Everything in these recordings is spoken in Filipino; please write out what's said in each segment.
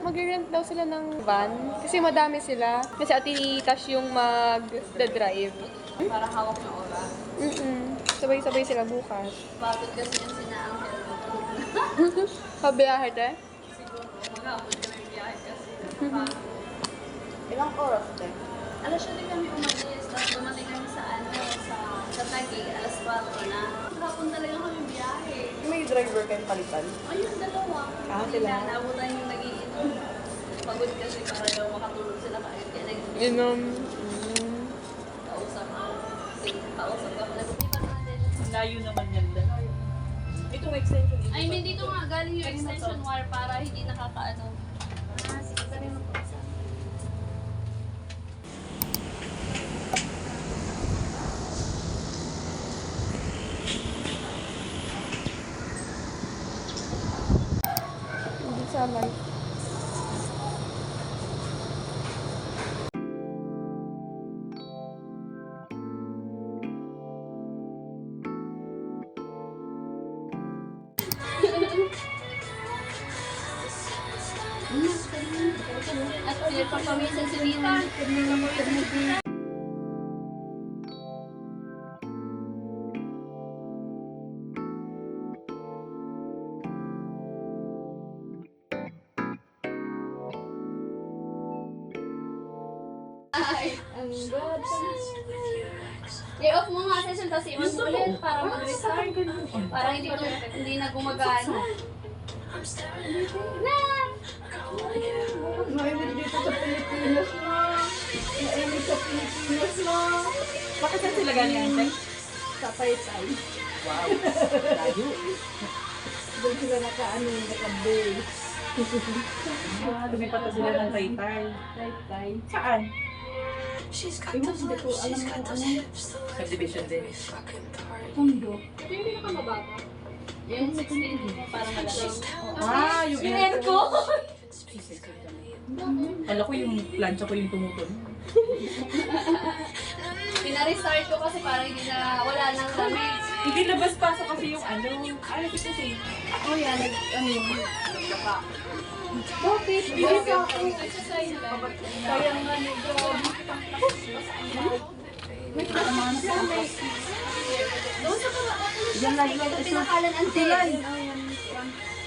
Mag-rent daw sila ng van kasi madami sila. Kasi Ate Tash yung mag-drive. Para hawak ng oras. Sabay-sabay sila bukas. Bakit kasi yung sinaangkel mo? Pabiyahe te? Siguro, maghapon kami biyahe kasi. Ilang oras din? Alas 7 kami umalis, tapos dumating kami sa sa Taguig, alas 4 na. Hapon talaga kami biyahe. May driver kayong palitan? Ayun, dalawa. Sila. Naabutan yung nag-iinom. Pagod kasi para daw makatulog sila kahit kaya Inom. kausap ako. Kausap ako. Nag-upitan natin. Layo naman yan din. Itong extension dito. I mean, dito nga galing yung extension wire para hindi nakakaano. Sige ka rin mag-usa. Hindi sa life. At ulit papawisan si Nita. Ay, ang god. I-off mo nga session tapos i-on mo ulit para mag-restart. Para hindi na gumagana. Na! Mainit dito sa Pilipinas na. Mainit sa Pilipinas na. Bakit saan sila galing? Sa Taytay. Wow. Layo. Doon sila naka-base. Lumipat na sila ng Taytay. Taytay. Saan? Ewan, hindi ko alam kung ano. Subdivision din. Pundo. Ito yung pinakamababa. Yung 16, parang malaki. Yung aircon! Alam ko yung plancha ko yung tumutun. Pina-restart ko kasi parang hindi na wala nang lamig. Hindi labas-pasok kasi yung ano. Ano ito kasi? Yan, Nagkaka. bakit? Hindi sa ako. Exercise lang. Kaya nga nito. May kasama na sa may. Doon sa mga Yan na yun. ito pinakalan ang tilan.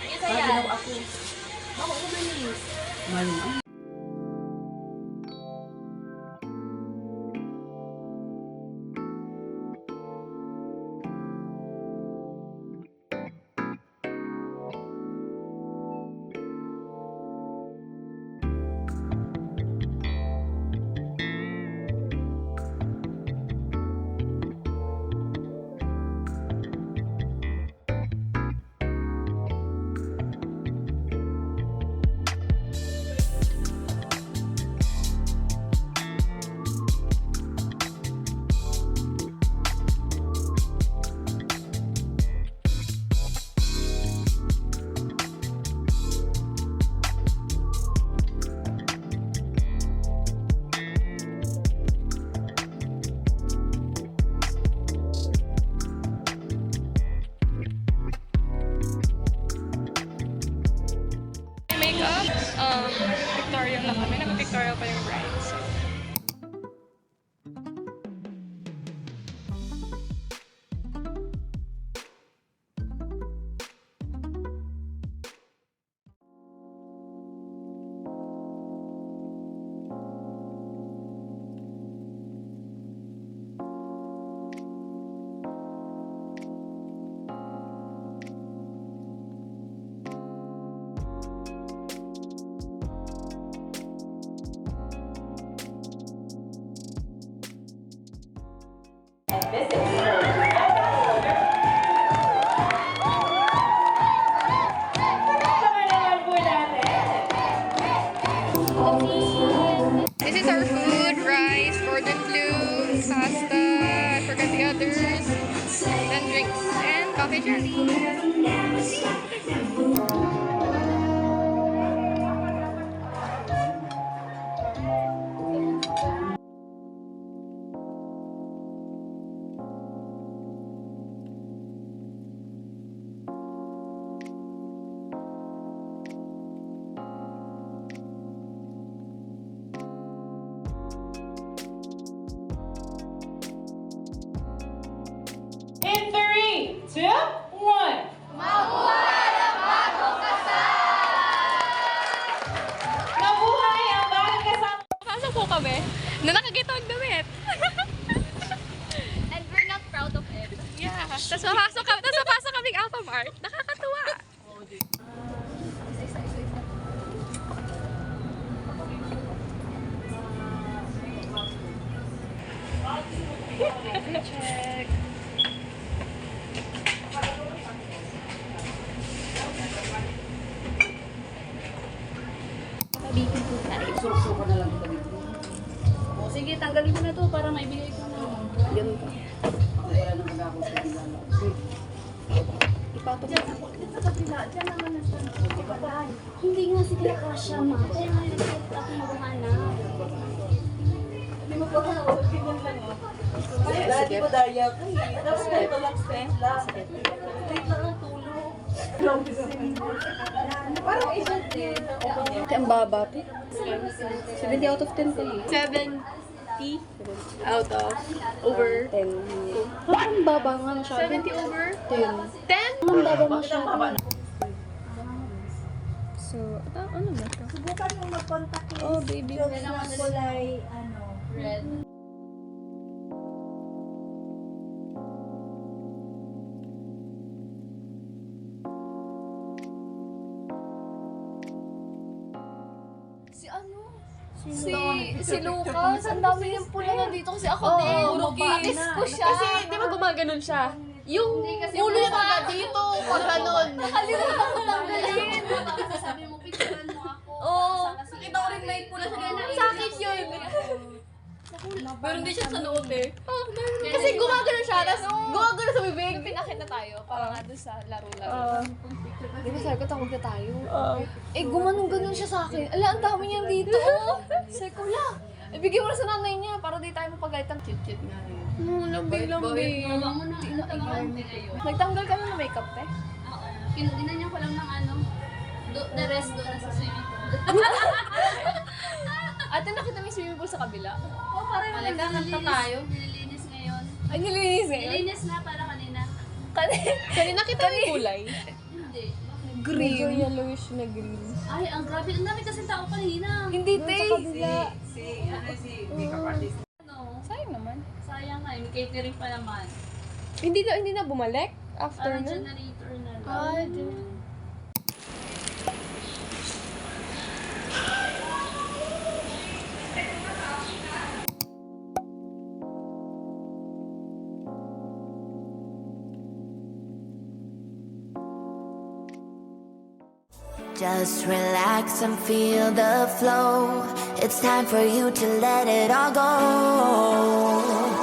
Ito yan. Ako. Ako umalis. Maling. Pictorial na kami. Nag-pictorial pa yung brides. This is our food, rice, cordon bleu, pasta, I forgot the others, then drinks, and coffee jelly. In 3, 2, 1. Mabuhay ang bagong kasama! Pasok po kami na nakakita ang damit. And we're not proud of it. Yeah. Tapos papasok kaming Alpha Mart. Nakakatuwa. Check. Sabihin po tayo. Surusuko na lang ito. O sige, tanggalin ko na to para maibigay ko na. Ganun ka. Wala nang mag-ako sa kilala. Ipatok mo. Diyan naman na siya. Hindi nga sige kasya, ma. Kaya nga nag-set ako maghanap. Hindi mo pa ka, ganyan lang oh. Dati ko daya ko eh. Tapos ito lang straight lang. Straight lang ang tulog. Parang isang din. Ang baba, 70 out of 10 pa eh. 70 out of over 10. Parang baba nga masyado. 70 over 10. 10? Ang baba masyado. So, ano ba ito? Subukan mo mag-contact Oh, baby. na kulay, Red. Si Lucas, ang dami niyang pula na dito kasi ako din. Batis ko siya. Kasi, di ba gumaganon siya? Yung Ulo yung mga dito, pag ganon. Nakalimutan ko tanggalin. Tapos sasabi mo, picturean mo ako. Oo. Nakita ko rin may pula siya. Sa akin yun. Pero hindi siya sa noo eh. Kasi gumagano siya, tapos gumagano sa bibig. Pinakit na tayo, para nga doon sa laro-laro. Di ba sabi ko, tawag na tayo. Eh, gumanong-ganon siya sa akin. Ala, ang dami niyan dito. Sabi ko, la, ibigay mo na sa nanay niya para di tayo mapagalitan. Cute-cute nga rin. Lambi-lambi. Tawa mo na. Tawa mo ngayon. Nagtanggal ka na ng makeup, te? Oo. Ginanyan ko lang ng ano. The rest doon sa swimming pool. Ate, nakita mo yung swimming pool sa kabila? Oo, parang Kanta tayo. nililinis ngayon. Ay, nilinis ngayon. Nililinis na para kanina. Kanina kita yung kulay. Hindi. Green. Medyo yellowish na green. Ay, ang grabe. Ang dami kasing tao kanina. Hindi, te. Si makeup artist. Ano? Sayang naman. Sayang nga. May catering pa naman. Hindi na bumalik after Parang nun? generator na lang. Ay, di. Just relax and feel the flow. It's time for you to let it all go.